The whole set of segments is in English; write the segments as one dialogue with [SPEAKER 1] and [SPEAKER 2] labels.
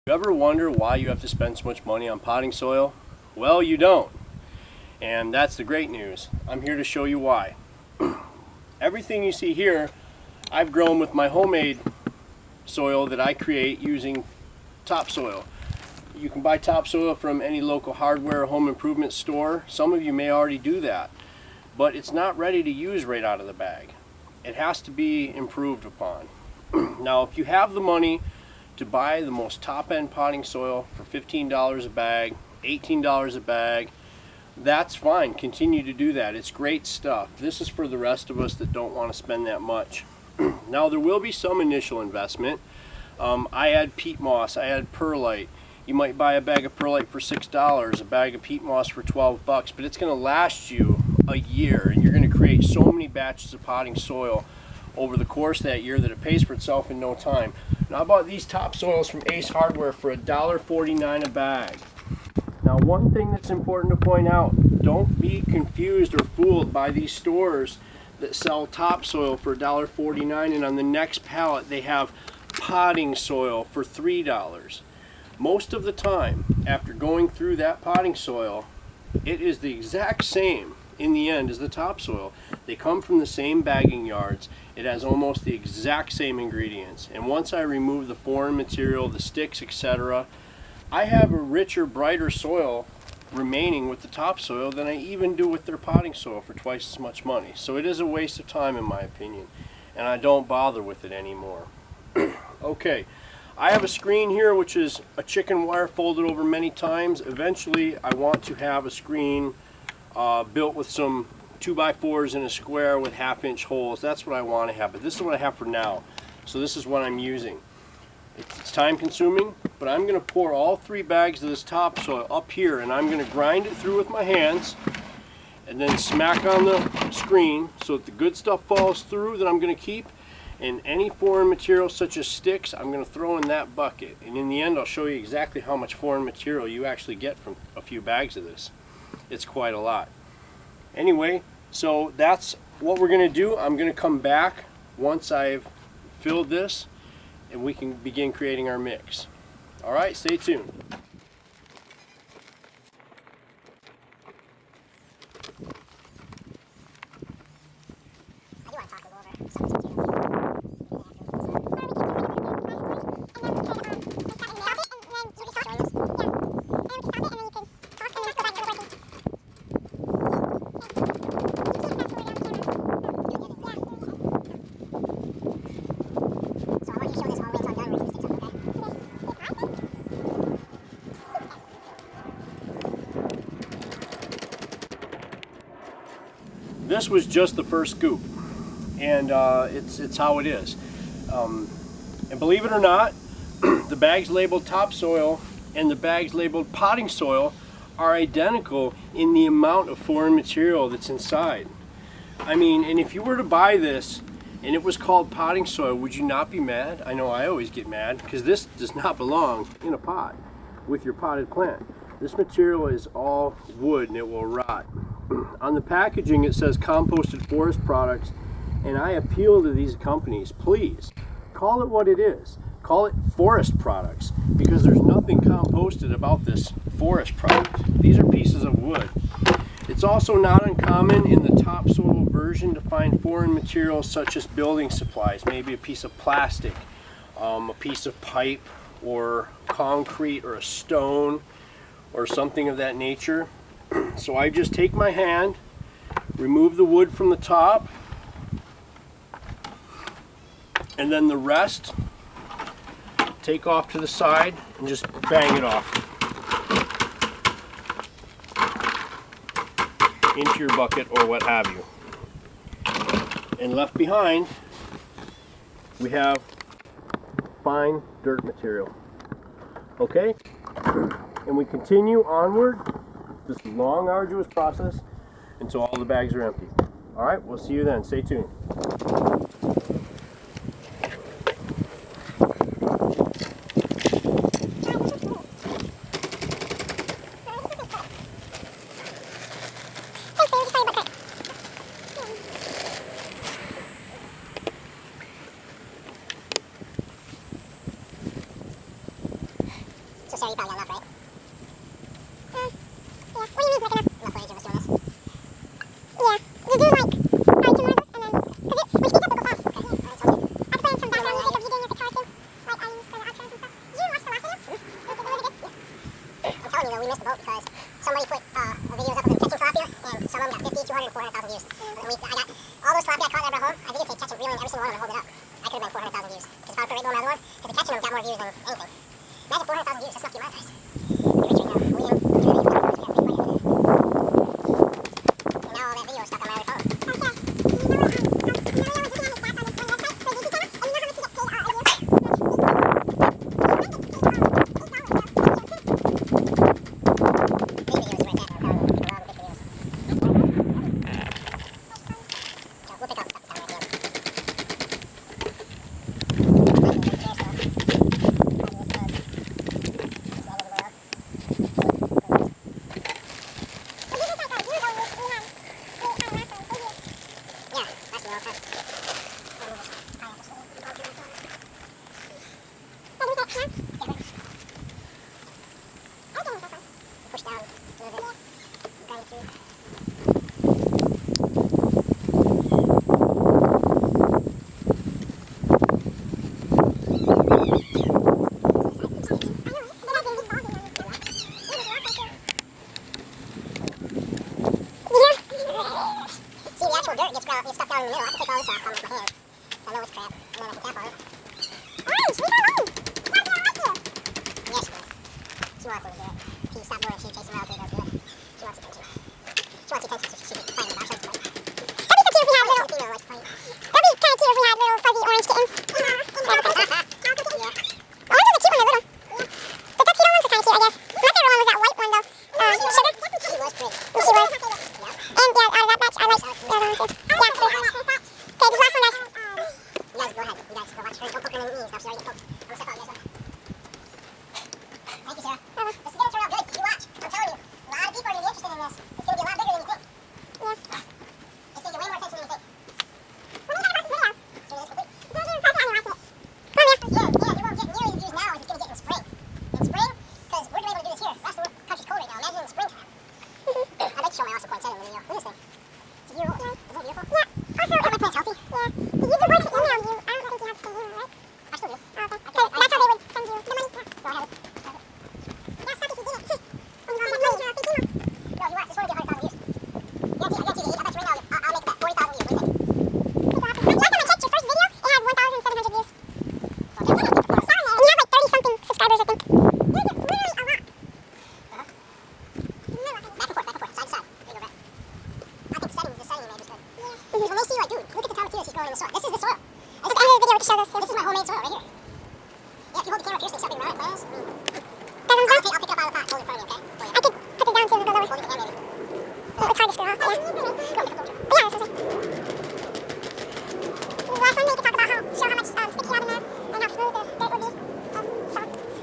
[SPEAKER 1] You ever wonder why you have to spend so much money on potting soil? Well, you don't. And that's the great news. I'm here to show you why. Everything you see here, I've grown with my homemade soil that I create using topsoil. You can buy topsoil from any local hardware or home improvement store. Some of you may already do that, but it's not ready to use right out of the bag. It has to be improved upon. Now, if you have the money to buy the most top-end potting soil for $15 a bag, $18 a bag, that's fine. Continue to do that. It's great stuff. This is for the rest of us that don't want to spend that much. Now, there will be some initial investment. I add peat moss, I add perlite. You might buy a bag of perlite for $6, a bag of peat moss for 12 bucks, but it's going to last you a year, and you're going to create so many batches of potting soil over the course of that year that it pays for itself in no time. Now, I bought these topsoils from Ace Hardware for $1.49 a bag. Now, one thing that's important to point out, don't be confused or fooled by these stores that sell topsoil for $1.49 and on the next pallet they have potting soil for $3. Most of the time, after going through that potting soil, it is the exact same in the end as the topsoil. They come from the same bagging yards. It has almost the exact same ingredients. And once I remove the foreign material, the sticks, etc., I have a richer, brighter soil remaining with the topsoil than I even do with their potting soil for twice as much money. So it is a waste of time in my opinion, and I don't bother with it anymore. Okay, I have a screen here which is a chicken wire folded over many times. Eventually I want to have a screen built with some 2x4s in a square with 1/2-inch holes. That's what I want to have, but this is what I have for now. So this is what I'm using. It's time consuming, but I'm going to pour all 3 bags of this topsoil up here, and I'm going to grind it through with my hands and then smack on the screen so that the good stuff falls through that I'm going to keep, and any foreign material such as sticks I'm going to throw in that bucket. And in the end I'll show you exactly how much foreign material you actually get from a few bags of this. It's quite a lot. Anyway, so that's what we're going to do. I'm going to come back once I've filled this and we can begin creating our mix. Alright, stay tuned. This was just the first scoop, and it's how it is. And believe it or not, the bags labeled topsoil and the bags labeled potting soil are identical in the amount of foreign material that's inside. I mean, and if you were to buy this and it was called potting soil, would you not be mad? I know I always get mad because this does not belong in a pot with your potted plant. This material is all wood and it will rot. On the packaging it says composted forest products, and I appeal to these companies, please call it what it is. Call it forest products, because there's nothing composted about this forest product. These are pieces of wood. It's also not uncommon in the topsoil version to find foreign materials such as building supplies, maybe a piece of plastic, a piece of pipe, or concrete, or a stone, or something of that nature. So I just take my hand, remove the wood from the top, and then the rest take off to the side and just bang it off into your bucket or what have you. And left behind we have fine dirt material. Okay? And we continue onward this long, arduous process until all the bags are empty. Alright, we'll see you then. Stay tuned.
[SPEAKER 2] So Sarah, you probably got enough, right? Yeah. What do you mean, like enough? Enough footage of us doing this? Yeah. You do like 2 more of those, and then, because we speed up, it'll go fast. Okay. Alright, sounds good. I could put in some background music of you doing your guitar too. Like I use for the outros and stuff. Did you watch the last video? Was it good? Yeah. I'm telling you though, we missed the boat because somebody put videos up of them catching tilapia, and some of them got 50, 200, and 400,000 views. I got all those tilapia I caught and I brought home. I videotaped catching, reeling every single one of them and holding it up. I could have been 400,000 views. Because if I would put regular on the other one, because the catching them got more views than anything. Imagine 400,000 views, that's not demonetized. We're rich right now. We didn't do the videos before, so we have free money. And now all that video is stuck on my other phone. Push down a little bit. Grind through. See, the actual dirt gets stuck down in the middle. I can take all this off with my hand. I know it's crap. And then I can tap on it. Orange, leave her alone! Stop doing right here! Yes, she does. She wants to do it. If you stop doing it, she chases around till it does good. She wants attention. She wants attention, so she can find the box. That'd be so cute if we had little... That'd be kind of cute if we had little fuzzy orange kittens. Yeah. Orange was a cute one, they're little. The tuxedo ones were kind of cute, I guess. My favorite one was that white one, though. Sugar. She was pretty. She was. And yeah, out of that batch, I liked the other one too. Yeah, okay, this last one, guys. You guys go ahead. You guys go watch her. Don't poke her in the knees. Now she's already getting poked. I'm gonna step out, you guys. Thank you, Sarah. This is gonna turn out good. You watch. I'm telling you. A lot of people are gonna be interested in this. It's gonna be a lot bigger than you think. Yeah. It's gonna get way more attention than you think. What do you think about this video? So this complete. I didn't watch it. Come here. Yeah, it won't get nearly the views now as it's gonna get in spring. In spring, because we're gonna be able to do this here. The rest of the country's cold right now. Imagine in the springtime. I'd like to show my awesome poinsettia in the video. Look at this thing. It's a year old. Isn't it beautiful? Yeah. Also, my plant's healthy. Yeah. The user would email you. I don't think you have to send email, right? I still do. Oh, okay. Because that's how they would send you the money. Yeah. No, I have it. Yeah, stop if you did it. When you want that money, big email. No, you want this one to get 100,000 views. I guarantee you, I bet you right now, I'll make that 40,000 views. What do you think? Last time I checked your first video, it had 1,700 views. And you have like 30-something subscribers, I think. You're literally a lot. Back and forth, side to side. There you go, Brett. I think the setting maybe is good. Yeah. When they see, like, dude, look at the tomatillos he's growing in the soil. This is the soil. At the end of the video, we can show this. This is my homemade soil right here. Yeah, if you hold the camera fiercely, stop moving around it, plans. I'll pick it up out of the pot, hold it in front of me, okay? I could put this down too, go lower. Hold it with your hand, maybe. It's hard to screw off, yeah. Go, pick up the picture. But yeah, that's what I'm saying. The last one, we could talk about show how much stick you have in there, and how smooth the dirt would be.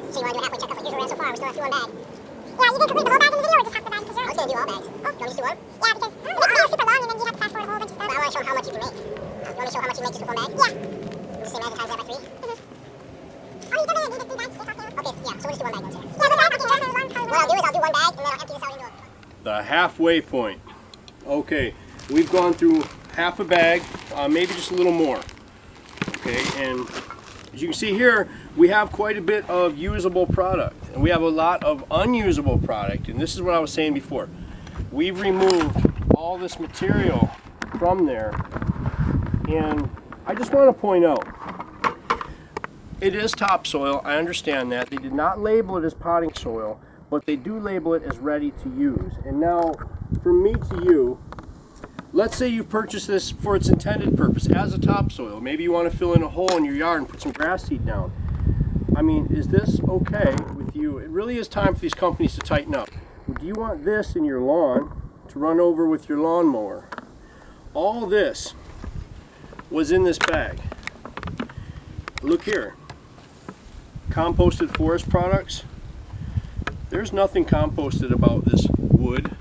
[SPEAKER 2] So you want to do a halfway checkup like usual ran so far? We still have 2 on bag. Yeah, you did complete the whole bag in the video, or just half the bag? I was going to do all bags. Oh, you want me to do one? Yeah, because the video is super long, and then you have to fast forward a whole bunch of stuff. But I want to show how much you can make. You want me to show how much you make just with one bag? Yeah. Just say imagine times that by 3? Oh, you did it, 3 bags, just off there. Okay, yeah, so we'll just do one bag then, Sarah. Yeah, but that's okay, that's a long time. What I'll do is I'll do one bag, and then I'll empty this out into a...
[SPEAKER 1] The halfway point. Okay, we've gone through half a bag, maybe just a little more. Okay, and as you can see here, we have quite a bit of usable product, and we have a lot of unusable product, and this is what I was saying before. We've removed all this material from there, and I just want to point out, it is topsoil, I understand that. They did not label it as potting soil, but they do label it as ready to use. And now, from me to you, let's say you purchase this for its intended purpose, as a topsoil. Maybe you want to fill in a hole in your yard and put some grass seed down. I mean, is this okay with you? It really is time for these companies to tighten up. Do you want this in your lawn to run over with your lawnmower? All this was in this bag. Look here. Composted forest products. There's nothing composted about this wood.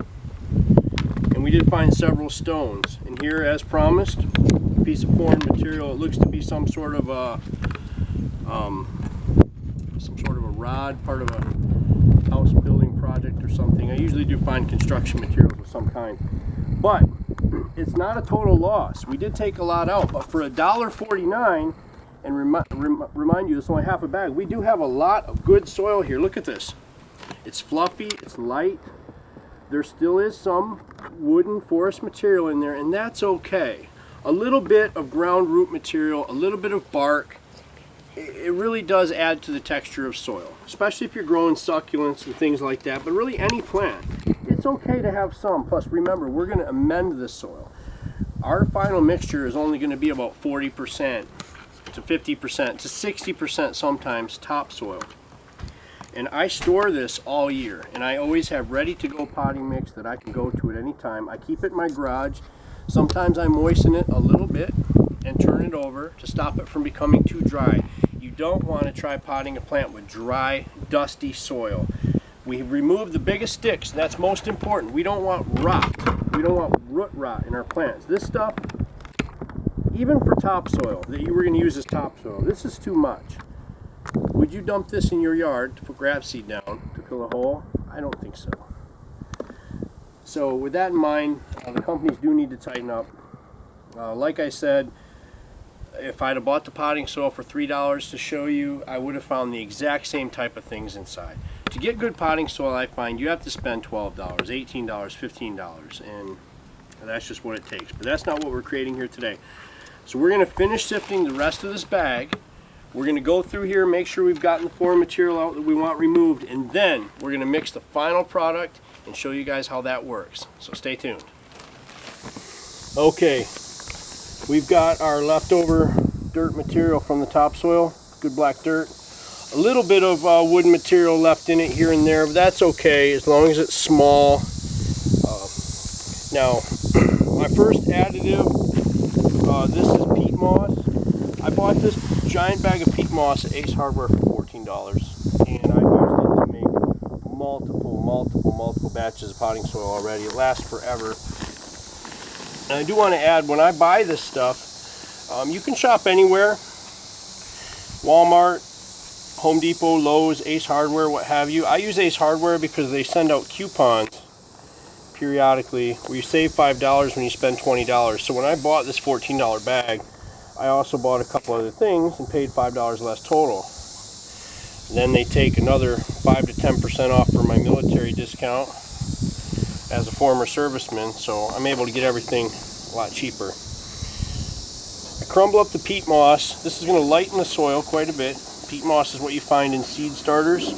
[SPEAKER 1] And we did find several stones. And here, as promised, a piece of foreign material. It looks to be some sort of a rod, part of a house building project or something. I usually do find construction materials of some kind. But it's not a total loss. We did take a lot out, but for $1.49, and remind you, this is only half a bag, we do have a lot of good soil here. Look at this. It's fluffy, it's light. There still is some wooden forest material in there, and that's okay. A little bit of ground root material, a little bit of bark, it really does add to the texture of soil, especially if you're growing succulents and things like that, but really any plant. It's okay to have some. Plus, remember, we're going to amend this soil. Our final mixture is only going to be about 40% to 50% to 60% sometimes topsoil. And I store this all year, and I always have ready to go potting mix that I can go to at any time. I keep it in my garage. Sometimes I moisten it a little bit and turn it over to stop it from becoming too dry. You don't want to try potting a plant with dry, dusty soil. We remove the biggest sticks, and that's most important. We don't want rot. We don't want root rot in our plants. This stuff, even for topsoil that you were going to use as topsoil, this is too much. Would you dump this in your yard to put grass seed down to fill a hole? I don't think so. So with that in mind, the companies do need to tighten up. Like I said, if I'd have bought the potting soil for $3 to show you, I would have found the exact same type of things inside. To get good potting soil, I find you have to spend $12, $18, $15, and that's just what it takes. But that's not what we're creating here today. So we're going to finish sifting the rest of this bag. We're going to go through here, make sure we've gotten the foreign material out that we want removed, and then we're going to mix the final product and show you guys how that works. So stay tuned. Okay, we've got our leftover dirt material from the topsoil, good black dirt. A little bit of wooden material left in it here and there, but that's okay as long as it's small. Now, my first additive, this is peat moss. I bought this giant bag of peat moss at Ace Hardware for $14, and I've used it to make multiple batches of potting soil already. It lasts forever. And I do want to add, when I buy this stuff, you can shop anywhere. Walmart, Home Depot, Lowe's, Ace Hardware, what have you. I use Ace Hardware because they send out coupons periodically where you save $5 when you spend $20. So when I bought this $14 bag, I also bought a couple other things and paid $5 less total. And then they take another 5 to 10% off for my military discount as a former serviceman, so I'm able to get everything a lot cheaper. I crumble up the peat moss. This is going to lighten the soil quite a bit. Peat moss is what you find in seed starters.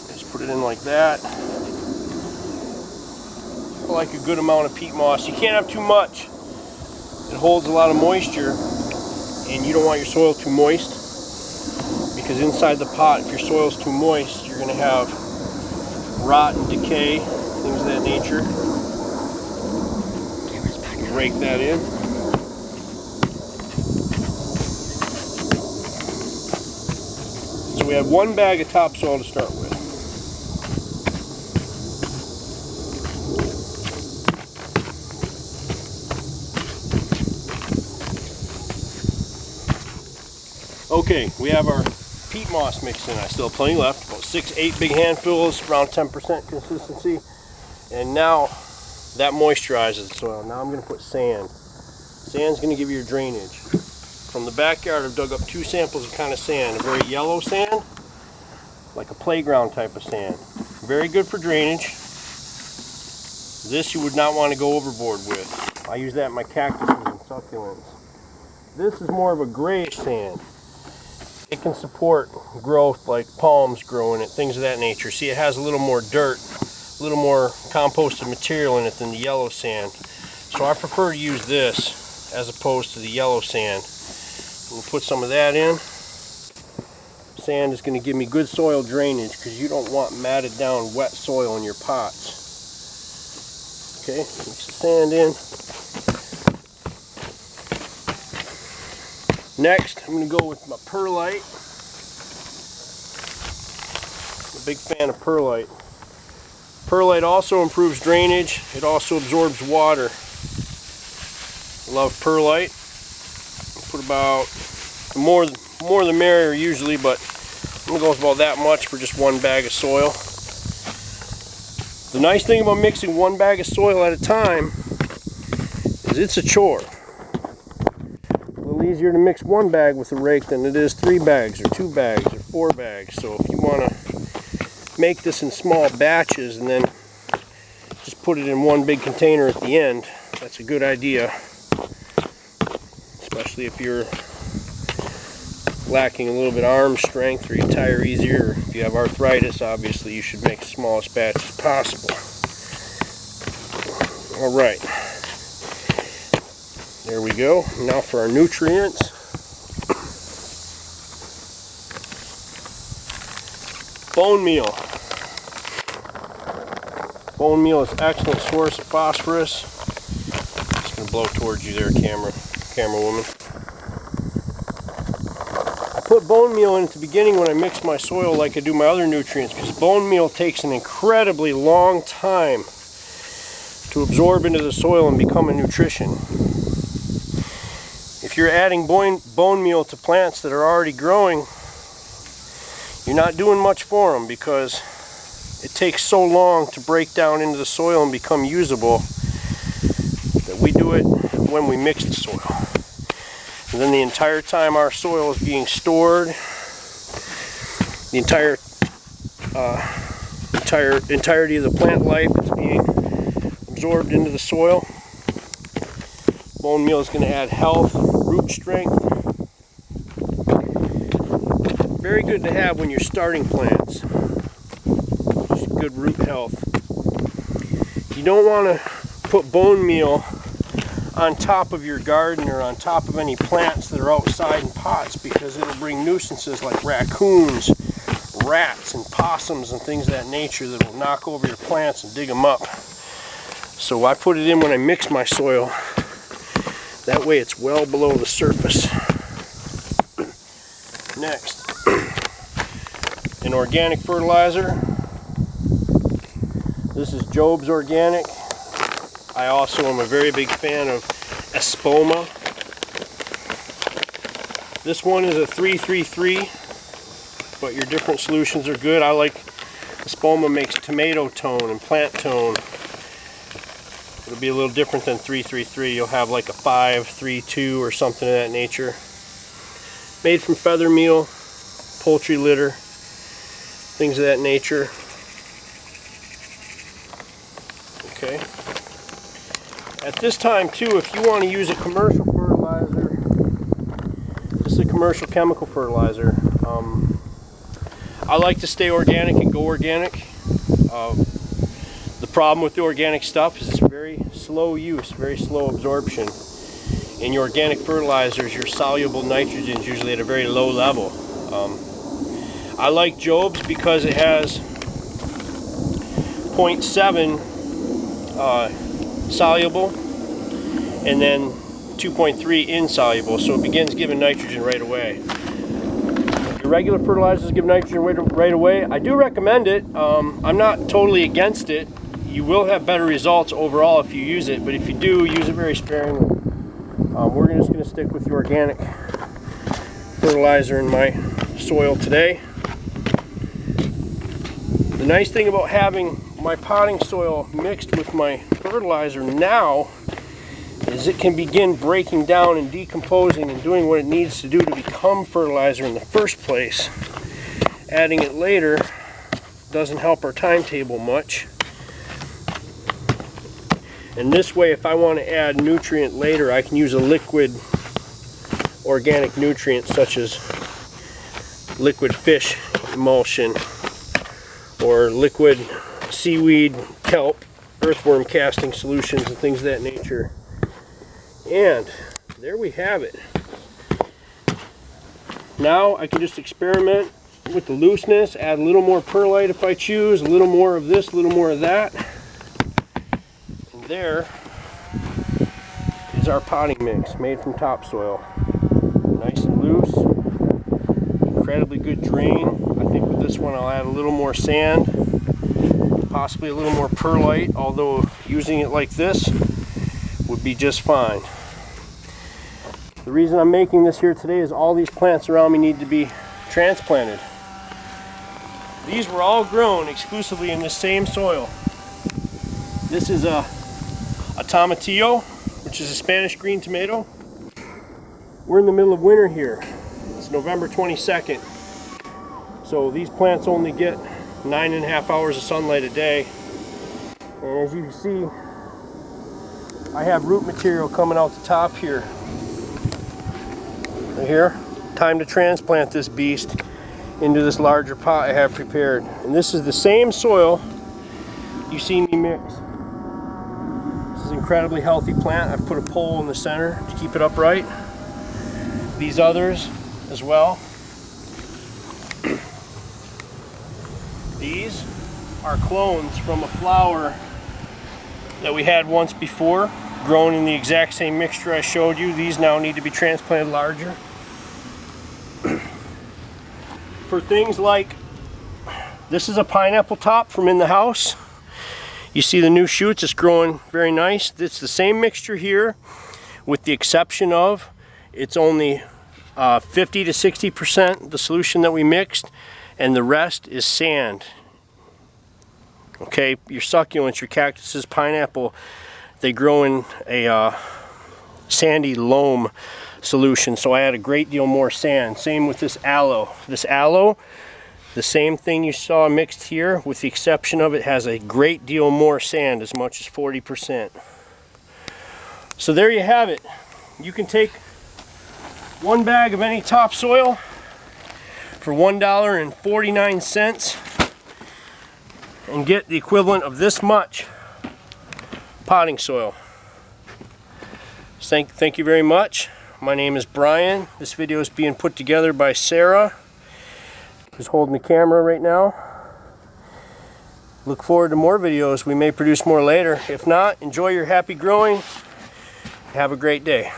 [SPEAKER 1] Just put it in like that. I like a good amount of peat moss. You can't have too much. It holds a lot of moisture, and you don't want your soil too moist, because inside the pot, if your soil is too moist, you're going to have rot and decay, things of that nature. Rake that in. So we have one bag of topsoil to start with. Okay, we have our peat moss mixed in. I still have plenty left, about 6-8 big handfuls, around 10% consistency. And now that moisturizes the soil. Now I'm going to put sand. Sand's going to give you your drainage. From the backyard, I've dug up 2 samples of kind of sand. A very yellow sand, like a playground type of sand. Very good for drainage. This you would not want to go overboard with. I use that in my cactuses and succulents. This is more of a grayish sand. It can support growth like palms grow in it, things of that nature. See, it has a little more dirt, a little more composted material in it than the yellow sand. So I prefer to use this as opposed to the yellow sand. We'll put some of that in. Sand is going to give me good soil drainage because you don't want matted down wet soil in your pots. Okay, mix the sand in. Next, I'm going to go with my perlite. I'm a big fan of perlite. Perlite also improves drainage. It also absorbs water. Love perlite. Put about more the merrier usually, but I'm It goes about that much for just 1 bag of soil. The nice thing about mixing 1 bag of soil at a time is it's a chore. A little easier to mix 1 bag with a rake than it is 3 bags or 2 bags or 4 bags. So if you want to make this in small batches and then just put it in 1 big container at the end, that's a good idea. Especially if you're lacking a little bit of arm strength or you tire easier, or if you have arthritis, obviously you should make the smallest batch as possible. Alright, there we go. Now for our nutrients. Bone meal. Bone meal is an excellent source of phosphorus. Just going to blow towards you there, camera woman. I put bone meal in at the beginning when I mix my soil like I do my other nutrients, because bone meal takes an incredibly long time to absorb into the soil and become a nutrition. If you're adding bone meal to plants that are already growing, you're not doing much for them, because it takes so long to break down into the soil and become usable that we do it when we mix the soil. And then the entire time our soil is being stored, the entirety of the plant life is being absorbed into the soil. Bone meal is going to add health, root strength. Very good to have when you're starting plants. Just good root health. You don't want to put bone meal on top of your garden or on top of any plants that are outside in pots, because it'll bring nuisances like raccoons, rats, and possums and things of that nature that will knock over your plants and dig them up. So I put it in when I mix my soil. That way it's well below the surface. Next, an organic fertilizer. This is Job's Organic. I also am a very big fan of Espoma. This one is a 333, but your different solutions are good. I like Espoma makes tomato tone and plant tone. It'll be a little different than 333. You'll have like a 532 or something of that nature. Made from feather meal, poultry litter, things of that nature. Okay. At this time too, if you want to use a commercial fertilizer, this is a commercial chemical fertilizer. I like to stay organic and go organic. The problem with the organic stuff is it's very slow use, very slow absorption. In your organic fertilizers, your soluble nitrogen is usually at a very low level. I like Job's because it has 0.7 soluble and then 2.3 insoluble, so it begins giving nitrogen right away. Your regular fertilizers give nitrogen right away. I do recommend it. I'm not totally against it. You will have better results overall if you use it, but if you do, use it very sparingly. We're just going to stick with the organic fertilizer in my soil today. The nice thing about having my potting soil mixed with my fertilizer now is it can begin breaking down and decomposing and doing what it needs to do to become fertilizer in the first place. Adding it later doesn't help our timetable much. And this way, if I want to add nutrient later, I can use a liquid organic nutrient such as liquid fish emulsion or liquid seaweed, kelp, earthworm casting solutions and things of that nature. And there we have it. Now I can just experiment with the looseness, add a little more perlite if I choose, a little more of this, a little more of that. And there is our potting mix made from topsoil. Nice and loose, incredibly good drain. I think with this one I'll add a little more sand, possibly a little more perlite, although using it like this would be just fine. The reason I'm making this here today is all these plants around me need to be transplanted. These were all grown exclusively in the same soil. This is a tomatillo, which is a Spanish green tomato. We're in the middle of winter here. It's November 22nd. So these plants only get 9.5 hours of sunlight a day. And as you can see, I have root material coming out the top here. Right here. Time to transplant this beast into this larger pot I have prepared. And this is the same soil you see me mix. This is an incredibly healthy plant. I've put a pole in the center to keep it upright. These others as well. These are clones from a flower that we had once before, grown in the exact same mixture I showed you. These now need to be transplanted larger. For things like, this is a pineapple top from in the house. You see the new shoots, it's growing very nice. It's the same mixture here, with the exception of it's only 50 to 60% the solution that we mixed, and the rest is sand. Okay, your succulents, your cactuses, pineapple, they grow in a sandy loam solution, so I add a great deal more sand. Same with this aloe. This aloe, the same thing you saw mixed here, with the exception of it has a great deal more sand, as much as 40%. So there you have it. You can take one bag of any topsoil for $1.49 and get the equivalent of this much potting soil. Thank you very much. My name is Brian. This video is being put together by Sara, who's holding the camera right now. Look forward to more videos. We may produce more later. If not, enjoy your happy growing. Have a great day.